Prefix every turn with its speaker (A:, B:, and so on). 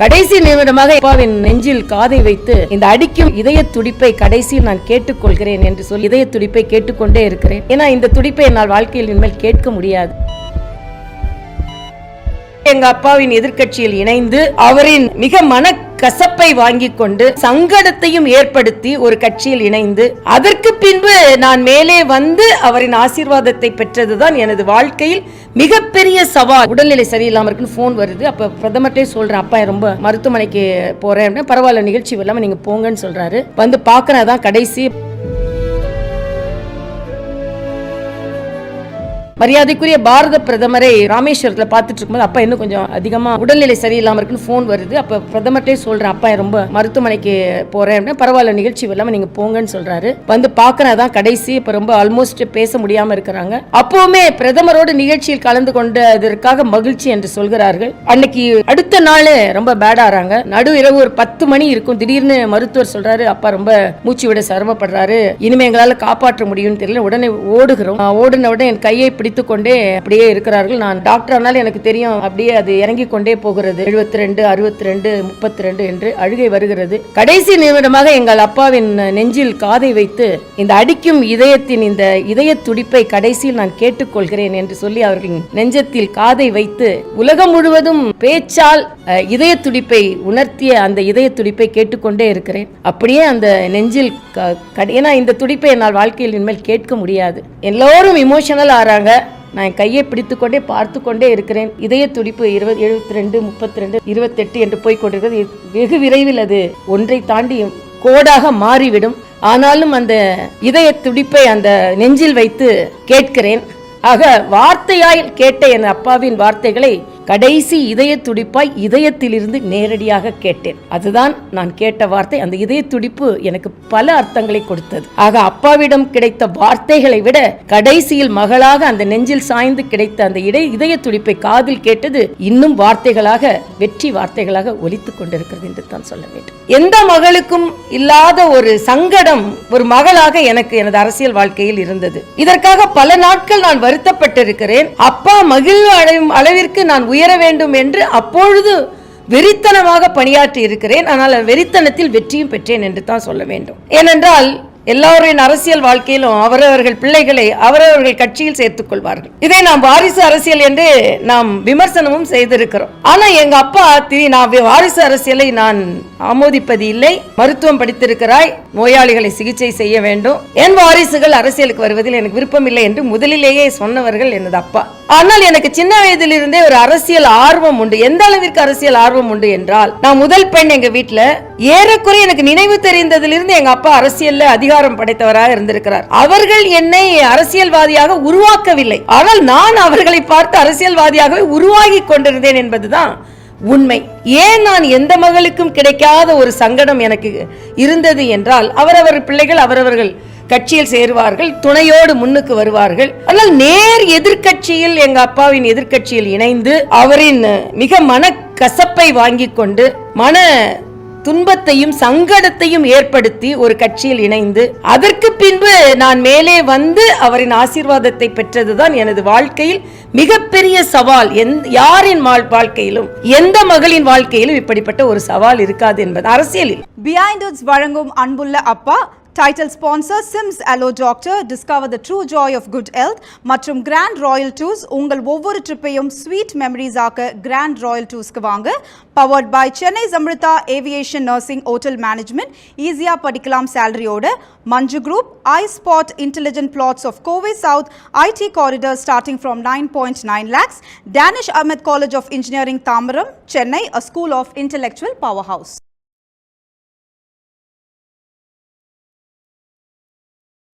A: கடைசி நிமிடமாக அப்பாவின் நெஞ்சில் காதை வைத்து இந்த அடிக்கும் இதய துடிப்பை கடைசியில் நான் கேட்டுக்கொள்கிறேன் என்று சொல்லி இதய துடிப்பை கேட்டுக்கொண்டே இருக்கிறேன். ஏன்னா இந்த துடிப்பை என்னால் வாழ்க்கையில் இனிமேல் கேட்க முடியாது. எங்க அப்பாவின் எதிர்க்கட்சியில் இணைந்து அவரின் மிக மன கசப்பை வாங்கிக் கொண்டு சங்கடத்தையும் ஏற்படுத்தி ஒரு கட்சியில் இணைந்து அதற்கு பின்பு நான் மேலே வந்து அவரின் ஆசீர்வாதத்தை பெற்றதுதான் எனது வாழ்க்கையில் மிகப்பெரிய சவால். உடல்நிலை சரியில்லாம இருக்குன்னு போன் வருது. அப்ப பிரதமர்கிட்டே சொல்றேன், அப்பா ரொம்ப மருத்துவமனைக்கு போறேன். பரவாயில்ல, நிகழ்ச்சி இல்லாம நீங்க போங்கன்னு சொல்றாரு. வந்து பாக்குறதான் கடைசி. மரியாதைக்குரிய பாரத பிரதமரை ராமேஸ்வரத்துல பாத்துட்டு இருக்கும்போது அப்பா இன்னும் கொஞ்சம் அதிகமா உடல்நிலை சரியில்லாம இருக்குன்னு போன் வருது. அப்ப பிரதமர்கிட்டே சொல்றேன், அப்பா ரொம்ப மருத்துவமனைக்கு போறேன். பரவாயில்ல, நிகழ்ச்சி இல்லாம நீங்க போங்கன்னு சொல்றாரு. வந்து பாக்குறதான் கடைசி. இப்ப ரொம்ப ஆல்மோஸ்ட் பேச முடியாம இருக்கிறாங்க. அப்பவுமே பிரதமரோடு நிகழ்ச்சியில் கலந்து கொண்டதற்காக மகிழ்ச்சி என்று சொல்கிறார்கள். அன்னைக்கு அடுத்த நாள் ரொம்ப பேடாறாங்க. நடு இரவு ஒரு 10 மணி இருக்கும். திடீர்னு மருத்துவர் சொல்றாரு, அப்பா ரொம்ப மூச்சு விட சிரமப்படுறாரு, இனிமே எங்களால காப்பாற்ற முடியும்னு தெரியல. உடனே ஓடுகிறோம். ஓடுன உடனே என் கையை கொண்டே அப்படியே இருக்கிறார்கள். நான் டாக்டர் ஆனாலும் எனக்கு தெரியும், அப்படியே அது இறங்கி கொண்டே போகிறது. 72, 62, 32 என்று அழுகை வருகிறது. கடைசி நிமிடமாக எங்கள் அப்பாவின் நெஞ்சில் காதை வைத்து இந்த அடிக்கும் இதயத்தின் இந்த இதய துடிப்பை கடைசியில் நான் கேட்டுக்கொள்கிறேன் என்று சொல்லி அவர்களின் நெஞ்சத்தில் காதை வைத்து உலகம் முழுவதும் பேச்சால் இதய துடிப்பை உணர்த்திய அந்த இதய துடிப்பை கேட்டுக்கொண்டே இருக்கிறேன். அப்படியே அந்த நெஞ்சில் ஏன்னா இந்த துடிப்பை என்னால் வாழ்க்கையில் இனிமேல் கேட்க முடியாது. எல்லோரும் இமோஷனல் ஆறாங்க. நான் கையை பிடித்துக்கொண்டே பார்த்து கொண்டே இருக்கிறேன். இதய துடிப்பு 72, 32, 28 என்று போய் கொண்டிருக்கிறது. வெகு விரைவில் அது ஒன்றை தாண்டி கோடாக மாறிவிடும். ஆனாலும் அந்த இதய துடிப்பை அந்த நெஞ்சில் வைத்து கேட்கிறேன். ஆக வார்த்தையாய் கேட்ட என் அப்பாவின் வார்த்தைகளை கடைசி இதய துடிப்பாய் இதயத்திலிருந்து நேரடியாக கேட்டேன். அதுதான் நான் கேட்ட வார்த்தை. அந்த இதய துடிப்பு எனக்கு பல அர்த்தங்களை கொடுத்தது. ஆக அப்பாவிடம் கிடைத்த வார்த்தைகளை விட கடைசியில் மகளாக அந்த நெஞ்சில் சாய்ந்து கிடைத்த அந்த இதய துடிப்பை காதில் கேட்டது இன்னும் வார்த்தைகளாக, வெற்றி வார்த்தைகளாக ஒலித்துக் கொண்டிருக்கிறது என்று தான் சொல்ல வேண்டும். எந்த மகளுக்கும் இல்லாத ஒரு சங்கடம் ஒரு மகளாக எனக்கு எனது அரசியல் வாழ்க்கையில் இருந்தது. இதற்காக பல நாட்கள் நான் வருத்தப்பட்டிருக்கிறேன். அப்பா மகிழ்வு அடையும் அளவிற்கு நான் உயர வேண்டும் என்று அப்பொழுது வெறித்தனமாக பணியாற்றி இருக்கிறேன். ஆனால் வெறித்தனத்தில் வெற்றியும் பெற்றேன் என்று தான் சொல்ல வேண்டும். ஏனென்றால் எல்லாரின் அரசியல் வாழ்க்கையிலும் அவரவர்கள் பிள்ளைகளை அவரவர்கள் கட்சியில் சேர்த்துக் கொள்வார்கள். இதை நாம் வாரிசு அரசியல் என்று நாம் விமர்சனமும் செய்திருக்கிறோம். ஆனா எங்க அப்பா நான் வாரிசு அரசியலை நான் ஆமோதிப்பது இல்லை. மருத்துவம் படித்திருக்கிறாய், நோயாளிகளை சிகிச்சை செய்ய வேண்டும், என் வாரிசுகள் அரசியலுக்கு வருவதில் எனக்கு விருப்பம் இல்லை என்று முதலிலேயே சொன்னவர்கள் எனது அப்பா. ஆனால் எனக்கு சின்ன வயதிலிருந்தே ஒரு அரசியல் ஆர்வம் உண்டு. எந்த அளவிற்கு அரசியல் ஆர்வம் உண்டு என்றால், நான் முதல் பெண் எங்க வீட்டுல. ஏறக்குறைய எனக்கு நினைவு தெரிந்ததிலிருந்து எங்க அப்பா அரசியல்ல அதிகாரம் படைத்தவராக இருந்திருக்கிறார். அவர்கள் என்னை அரசியல்வாதியாக உருவாக்கவில்லை, ஆனால் நான் அவர்களை பார்த்து அரசியல்வாதியாகவே உருவாகி கொண்டிருந்தேன் என்பதுதான் உண்மை. ஏன் நான் எந்த மகளுக்கும் கிடைக்காத ஒரு சங்கடம் எனக்கு இருந்தது என்றால், அவரவர் பிள்ளைகள் அவரவர்கள் கட்சியில் சேருவார்கள், துணையோடு முன்னுக்கு வருவார்கள். ஆனால் நேர் எதிர்கட்சியில் எங்க அப்பாவின் எதிர்கட்சியில் இணைந்து அவரின் மிக மன கசப்பை வாங்கிக் கொண்டு மன துன்பத்தையும் சங்கடத்தையும் ஏற்படுத்தி ஒரு கட்சியில் இணைந்து அதற்கு பின்பு நான் மேலே வந்து அவரின் ஆசீர்வாதத்தை பெற்றதுதான் எனது வாழ்க்கையில் மிகப்பெரிய சவால். யாரின் வாழ்க்கையிலும் எந்த மகளின் வாழ்க்கையிலும் இப்படிப்பட்ட ஒரு சவால் இருக்காது என்பது அரசியலில்.
B: பிஹைண்ட் இட்ஸ் வழங்கும் அன்புள்ள அப்பா title sponsor SIMS hello doctor, discover the true joy of good health மற்றும் கிராண்ட் ராயல் டூர்ஸ். உங்கள் ஒவ்வொரு ட்ரிப்பையும் ஸ்வீட் மெமரிஸ் ஆக்க கிராண்ட் ராயல் டூர்ஸ்க்கு வாங்க. Powered by Chennai Amrita aviation nursing hotel management. ஈஸியா படிக்கலாம் சேலரியோட. Manju group, I spot intelligent flats of Kovai south, IT corridor starting from 9.9 lakhs. Danish Ahmed College of Engineering Tamaram, Chennai, a school of intellectual powerhouse.